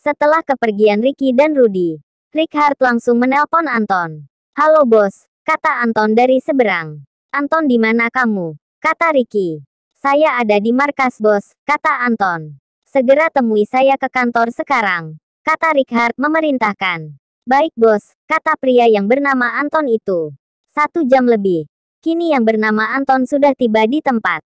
Setelah kepergian Ricky dan Rudy, Richard langsung menelpon Anton. "Halo bos," kata Anton dari seberang. "Anton, di mana kamu?" kata Ricky. "Saya ada di markas bos," kata Anton. "Segera temui saya ke kantor sekarang," kata Richard memerintahkan. "Baik bos," kata pria yang bernama Anton itu. 1 jam lebih. Kini yang bernama Anton sudah tiba di tempat.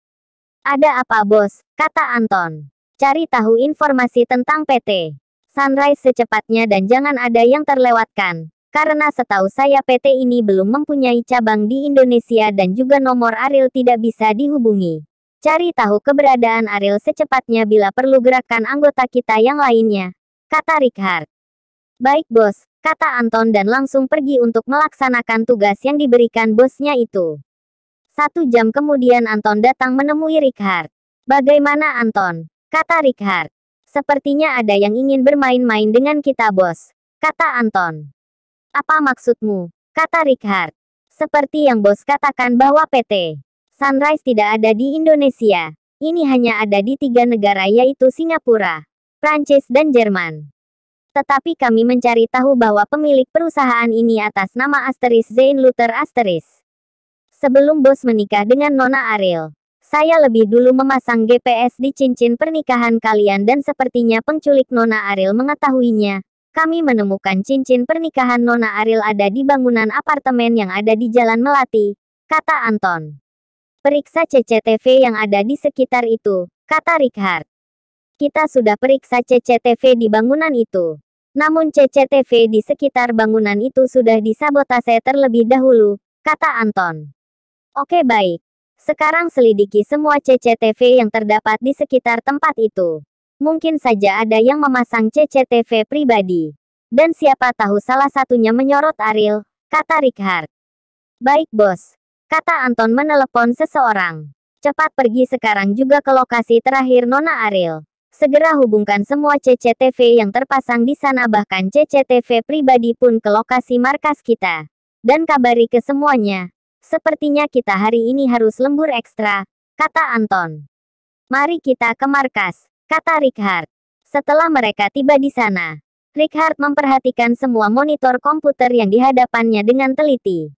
"Ada apa bos?" kata Anton. "Cari tahu informasi tentang PT Sunrise secepatnya dan jangan ada yang terlewatkan. Karena setahu saya PT ini belum mempunyai cabang di Indonesia dan juga nomor Ariel tidak bisa dihubungi. Cari tahu keberadaan Ariel secepatnya bila perlu gerakan anggota kita yang lainnya," kata Richard. "Baik bos," kata Anton dan langsung pergi untuk melaksanakan tugas yang diberikan bosnya itu. 1 jam kemudian Anton datang menemui Richard. "Bagaimana Anton?" kata Richard. "Sepertinya ada yang ingin bermain-main dengan kita bos," kata Anton. "Apa maksudmu?" kata Richard. "Seperti yang bos katakan bahwa PT Sunrise tidak ada di Indonesia. Ini hanya ada di 3 negara yaitu Singapura, Prancis dan Jerman. Tetapi kami mencari tahu bahwa pemilik perusahaan ini atas nama Zain Luther Sebelum bos menikah dengan Nona Ariel, saya lebih dulu memasang GPS di cincin pernikahan kalian dan sepertinya penculik Nona Ariel mengetahuinya. Kami menemukan cincin pernikahan Nona Ariel ada di bangunan apartemen yang ada di Jalan Melati," kata Anton. "Periksa CCTV yang ada di sekitar itu," kata Richard. "Kita sudah periksa CCTV di bangunan itu. Namun CCTV di sekitar bangunan itu sudah disabotase terlebih dahulu," kata Anton. "Oke baik. Sekarang selidiki semua CCTV yang terdapat di sekitar tempat itu. Mungkin saja ada yang memasang CCTV pribadi. Dan siapa tahu salah satunya menyorot Ariel," kata Richard. "Baik bos," kata Anton menelepon seseorang. "Cepat pergi sekarang juga ke lokasi terakhir Nona Ariel. Segera hubungkan semua CCTV yang terpasang di sana bahkan CCTV pribadi pun ke lokasi markas kita. Dan kabari ke semuanya. Sepertinya kita hari ini harus lembur ekstra," kata Anton. "Mari kita ke markas," kata Richard. Setelah mereka tiba di sana, Richard memperhatikan semua monitor komputer yang di hadapannya dengan teliti.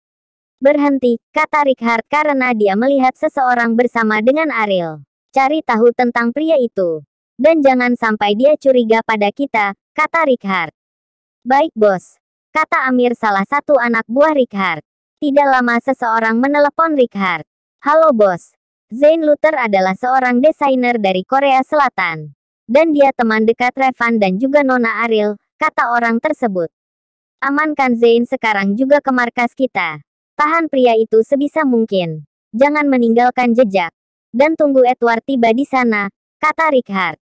"Berhenti," kata Richard karena dia melihat seseorang bersama dengan Ariel. "Cari tahu tentang pria itu. Dan jangan sampai dia curiga pada kita," kata Richard. "Baik bos," kata Amir salah satu anak buah Richard. Tidak lama seseorang menelepon Richard. "Halo bos. Zain Luther adalah seorang desainer dari Korea Selatan. Dan dia teman dekat Revan dan juga Nona Ariel," kata orang tersebut. "Amankan Zain sekarang juga ke markas kita. Tahan pria itu sebisa mungkin. Jangan meninggalkan jejak. Dan tunggu Edward tiba di sana," kata Richard.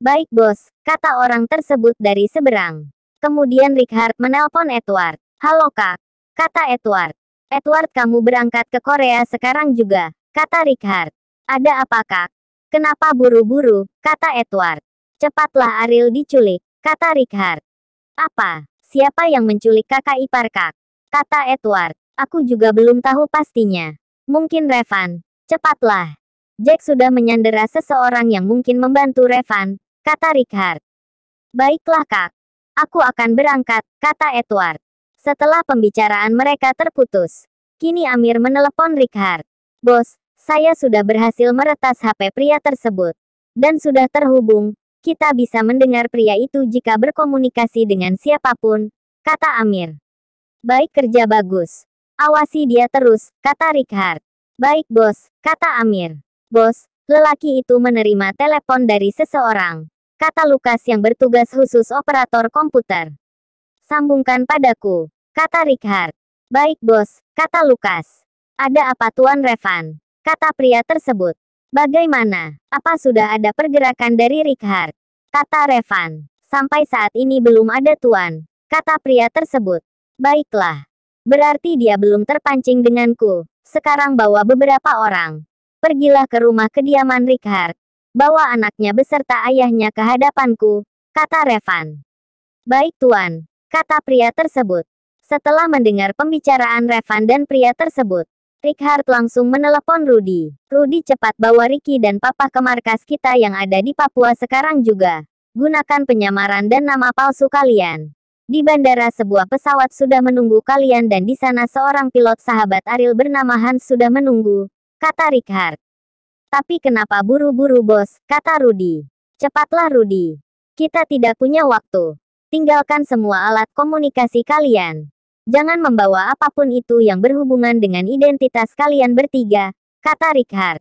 "Baik bos," kata orang tersebut dari seberang. Kemudian Richard menelpon Edward. "Halo kak," kata Edward. "Edward, kamu berangkat ke Korea sekarang juga," kata Richard. "Ada apa kak? Kenapa buru-buru?" kata Edward. "Cepatlah Ariel diculik," kata Richard. "Apa? Siapa yang menculik kakak ipar kak?" kata Edward. "Aku juga belum tahu pastinya. Mungkin Revan. Cepatlah. Jack sudah menyandera seseorang yang mungkin membantu Revan," kata Richard. "Baiklah kak. Aku akan berangkat," kata Edward. Setelah pembicaraan mereka terputus, kini Amir menelepon Richard. "Bos, saya sudah berhasil meretas HP pria tersebut. Dan sudah terhubung. Kita bisa mendengar pria itu jika berkomunikasi dengan siapapun," kata Amir. "Baik, kerja bagus. Awasi dia terus," kata Richard. "Baik bos," kata Amir. "Bos, lelaki itu menerima telepon dari seseorang," kata Lukas yang bertugas khusus operator komputer. "Sambungkan padaku," kata Richard. "Baik bos," kata Lukas. "Ada apa Tuan Revan?" kata pria tersebut. "Bagaimana? Apa sudah ada pergerakan dari Richard?" kata Revan. "Sampai saat ini belum ada Tuan," kata pria tersebut. "Baiklah. Berarti dia belum terpancing denganku. Sekarang bawa beberapa orang. Pergilah ke rumah kediaman Richard. Bawa anaknya beserta ayahnya ke hadapanku," kata Revan. "Baik Tuan," kata pria tersebut. Setelah mendengar pembicaraan Revan dan pria tersebut, Richard langsung menelepon Rudy. "Rudy, cepat bawa Ricky dan Papa ke markas kita yang ada di Papua sekarang juga. Gunakan penyamaran dan nama palsu kalian. Di bandara sebuah pesawat sudah menunggu kalian dan di sana seorang pilot sahabat Ariel bernama Hans sudah menunggu, kata Richard. Tapi kenapa buru-buru bos, kata Rudy. Cepatlah Rudy. Kita tidak punya waktu. Tinggalkan semua alat komunikasi kalian. Jangan membawa apapun itu yang berhubungan dengan identitas kalian bertiga, kata Richard.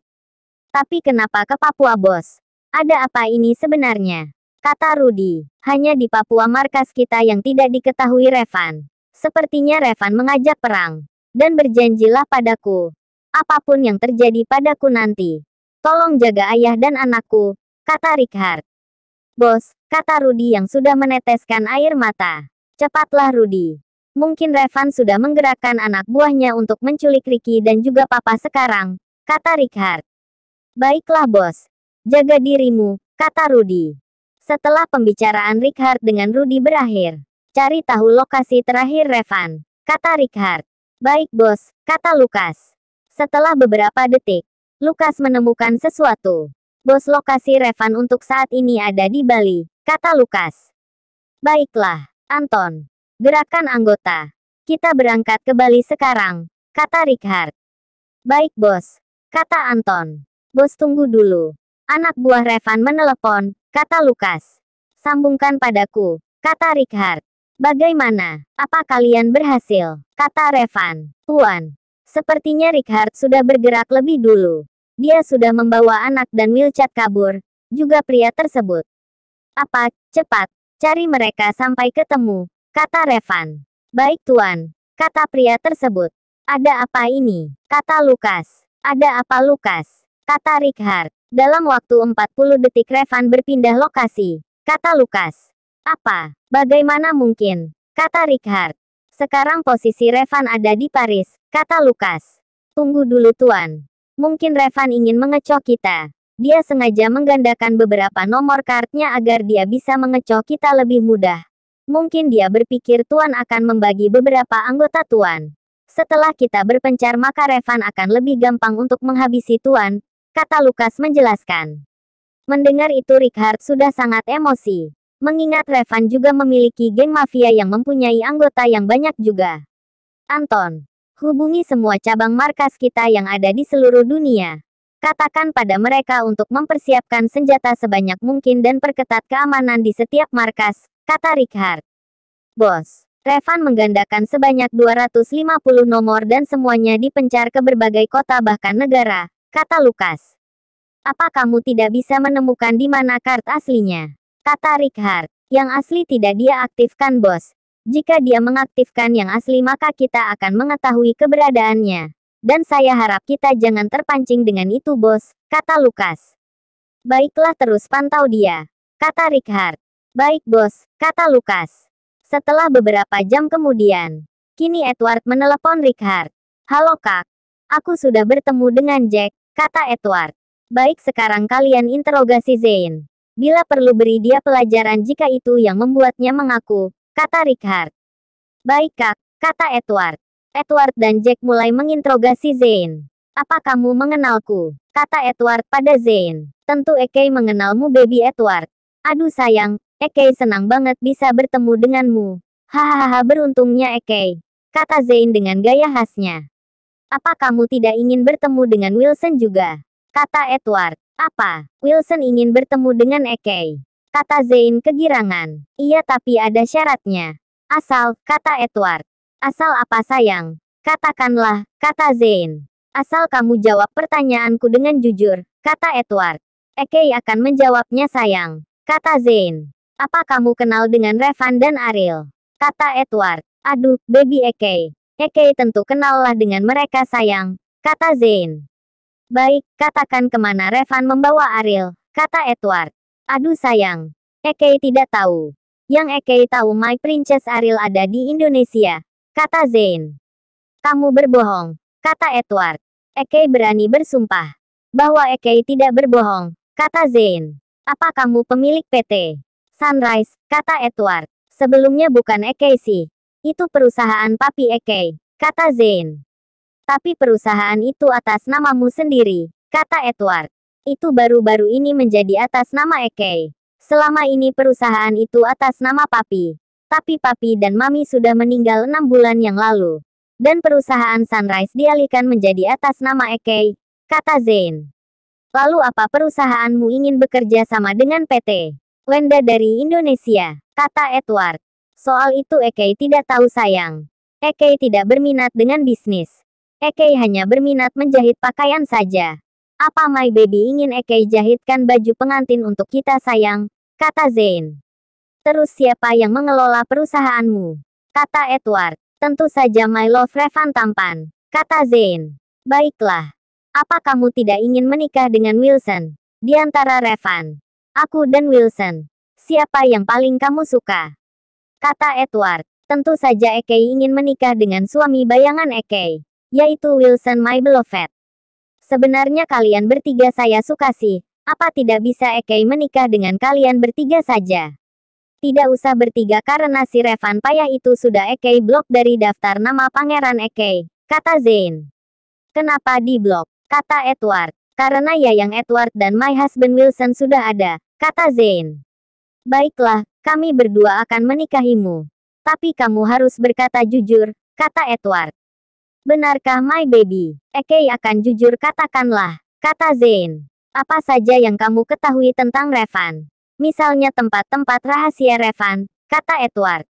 Tapi kenapa ke Papua bos? Ada apa ini sebenarnya? Kata Rudy. Hanya di Papua markas kita yang tidak diketahui Revan. Sepertinya Revan mengajak perang. Dan berjanjilah padaku. Apapun yang terjadi padaku nanti. Tolong jaga ayah dan anakku, kata Richard. Bos, kata Rudy yang sudah meneteskan air mata. Cepatlah Rudy. Mungkin Revan sudah menggerakkan anak buahnya untuk menculik Ricky dan juga papa sekarang, kata Richard. Baiklah bos. Jaga dirimu, kata Rudy. Setelah pembicaraan Richard dengan Rudy berakhir, cari tahu lokasi terakhir Revan, kata Richard. Baik bos, kata Lukas. Setelah beberapa detik, Lukas menemukan sesuatu. Bos, lokasi Revan untuk saat ini ada di Bali, kata Lukas. Baiklah, Anton. Gerakan anggota. Kita berangkat ke Bali sekarang, kata Richard. Baik bos, kata Anton. Bos tunggu dulu. Anak buah Revan menelepon, kata Lukas. Sambungkan padaku, kata Richard. Bagaimana? Apa kalian berhasil? Kata Revan. Tuan. Sepertinya Richard sudah bergerak lebih dulu. Dia sudah membawa anak dan Wilchad kabur, juga pria tersebut. Apa? Cepat, cari mereka sampai ketemu, kata Revan. Baik tuan, kata pria tersebut. Ada apa ini? Kata Lukas. Ada apa Lukas? Kata Richard. Dalam waktu 40 detik Revan berpindah lokasi, kata Lukas. Apa? Bagaimana mungkin? Kata Richard. Sekarang posisi Revan ada di Paris, kata Lukas. Tunggu dulu tuan. Mungkin Revan ingin mengecoh kita. Dia sengaja menggandakan beberapa nomor kartnya agar dia bisa mengecoh kita lebih mudah. Mungkin dia berpikir Tuan akan membagi beberapa anggota Tuan. Setelah kita berpencar maka Revan akan lebih gampang untuk menghabisi Tuan, kata Lukas menjelaskan. Mendengar itu Richard sudah sangat emosi. Mengingat Revan juga memiliki geng mafia yang mempunyai anggota yang banyak juga. Anton, hubungi semua cabang markas kita yang ada di seluruh dunia. Katakan pada mereka untuk mempersiapkan senjata sebanyak mungkin dan perketat keamanan di setiap markas, kata Richard. Bos, Revan menggandakan sebanyak 250 nomor dan semuanya dipencar ke berbagai kota bahkan negara, kata Lukas. Apa kamu tidak bisa menemukan di mana kart aslinya? Kata Richard. Yang asli tidak dia aktifkan bos. Jika dia mengaktifkan yang asli maka kita akan mengetahui keberadaannya. Dan saya harap kita jangan terpancing dengan itu bos, kata Lukas. Baiklah terus pantau dia, kata Richard. Baik bos, kata Lukas. Setelah beberapa jam kemudian, kini Edward menelepon Richard. Halo kak, aku sudah bertemu dengan Jack, kata Edward. Baik sekarang kalian interogasi Zane. Bila perlu beri dia pelajaran jika itu yang membuatnya mengaku, kata Richard. Baik kak, kata Edward. Edward dan Jack mulai menginterogasi Zane. Apa kamu mengenalku? Kata Edward pada Zane. Tentu Eke mengenalmu baby Edward. Aduh sayang, Eke senang banget bisa bertemu denganmu. Hahaha beruntungnya Eke, kata Zane dengan gaya khasnya. Apa kamu tidak ingin bertemu dengan Wilson juga? Kata Edward. Apa? Wilson ingin bertemu dengan Eke? Kata Zane kegirangan. Iya tapi ada syaratnya. Asal, kata Edward. Asal apa sayang? Katakanlah, kata Zane. Asal kamu jawab pertanyaanku dengan jujur, kata Edward. Eke akan menjawabnya sayang, kata Zane. Apa kamu kenal dengan Revan dan Ariel? Kata Edward. Aduh, baby Eke. Eke tentu kenallah dengan mereka sayang, kata Zane. Baik, katakan kemana Revan membawa Ariel, kata Edward. Aduh sayang, Eke tidak tahu. Yang Eke tahu My Princess Ariel ada di Indonesia, kata Zane. Kamu berbohong, kata Edward. Eke berani bersumpah bahwa Eke tidak berbohong, kata Zane. Apa kamu pemilik PT Sunrise, kata Edward. Sebelumnya bukan Eke sih. Itu perusahaan papi Eke, kata Zane. Tapi perusahaan itu atas namamu sendiri, kata Edward. Itu baru-baru ini menjadi atas nama Eke. Selama ini perusahaan itu atas nama Papi. Tapi Papi dan Mami sudah meninggal 6 bulan yang lalu. Dan perusahaan Sunrise dialihkan menjadi atas nama Eke, kata Zane. Lalu apa perusahaanmu ingin bekerja sama dengan PT Wenda dari Indonesia, kata Edward. Soal itu Eke tidak tahu sayang. Eke tidak berminat dengan bisnis. Eke hanya berminat menjahit pakaian saja. Apa my baby ingin Eke jahitkan baju pengantin untuk kita sayang, kata Zane. Terus siapa yang mengelola perusahaanmu? Kata Edward. Tentu saja my love Revan tampan, kata Zane. Baiklah. Apa kamu tidak ingin menikah dengan Wilson? Di antara Revan, aku dan Wilson, siapa yang paling kamu suka? Kata Edward. Tentu saja Eke ingin menikah dengan suami bayangan Eke, yaitu Wilson my beloved. Sebenarnya kalian bertiga saya suka sih. Apa tidak bisa Eke menikah dengan kalian bertiga saja? Tidak usah bertiga karena si Revan payah itu sudah Eke blok dari daftar nama Pangeran Eke, kata Zane. Kenapa di blok? Kata Edward. Karena Yayang Edward dan my husband Wilson sudah ada, kata Zane. Baiklah, kami berdua akan menikahimu. Tapi kamu harus berkata jujur, kata Edward. Benarkah my baby? Eke akan jujur katakanlah, kata Zane. Apa saja yang kamu ketahui tentang Revan? Misalnya tempat-tempat rahasia Revan, kata Edward.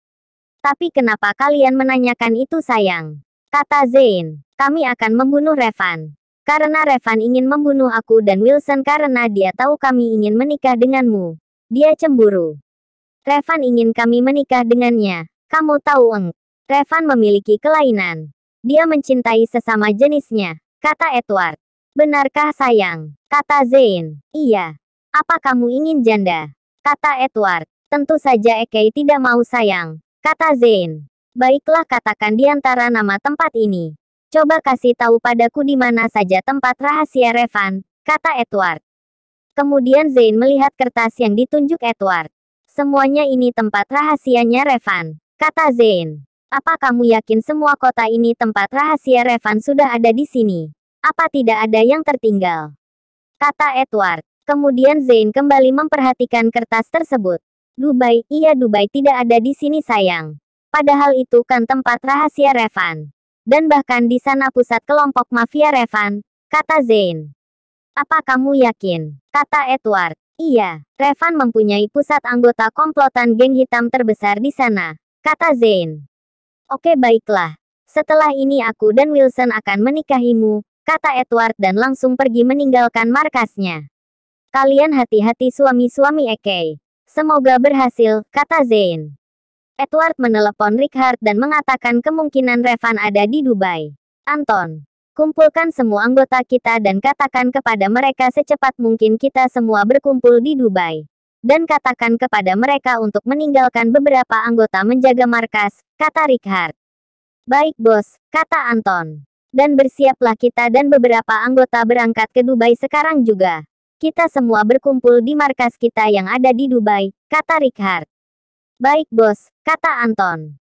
Tapi kenapa kalian menanyakan itu sayang? Kata Zane. Kami akan membunuh Revan. Karena Revan ingin membunuh aku dan Wilson karena dia tahu kami ingin menikah denganmu. Dia cemburu. Revan ingin kami menikah dengannya. Kamu tahu Revan memiliki kelainan. Dia mencintai sesama jenisnya, kata Edward. Benarkah sayang? Kata Zane. Iya. Apa kamu ingin janda? Kata Edward. Tentu saja Eke tidak mau sayang, kata Zane. Baiklah katakan di antara nama tempat ini. Coba kasih tahu padaku di mana saja tempat rahasia Revan, kata Edward. Kemudian Zane melihat kertas yang ditunjuk Edward. Semuanya ini tempat rahasianya Revan, kata Zane. Apa kamu yakin semua kota ini tempat rahasia Revan sudah ada di sini? Apa tidak ada yang tertinggal? Kata Edward. Kemudian Zane kembali memperhatikan kertas tersebut. Dubai, iya Dubai tidak ada di sini sayang. Padahal itu kan tempat rahasia Revan. Dan bahkan di sana pusat kelompok mafia Revan, kata Zane. Apa kamu yakin? Kata Edward. Iya, Revan mempunyai pusat anggota komplotan geng hitam terbesar di sana, kata Zane. Oke baiklah. Setelah ini aku dan Wilson akan menikahimu, kata Edward dan langsung pergi meninggalkan markasnya. Kalian hati-hati suami-suami Eke. Semoga berhasil, kata Zane. Edward menelepon Richard dan mengatakan kemungkinan Revan ada di Dubai. Anton, kumpulkan semua anggota kita dan katakan kepada mereka secepat mungkin kita semua berkumpul di Dubai. Dan katakan kepada mereka untuk meninggalkan beberapa anggota menjaga markas, kata Richard. Baik bos, kata Anton. Dan bersiaplah kita dan beberapa anggota berangkat ke Dubai sekarang juga. Kita semua berkumpul di markas kita yang ada di Dubai, kata Richard. Baik bos, kata Anton.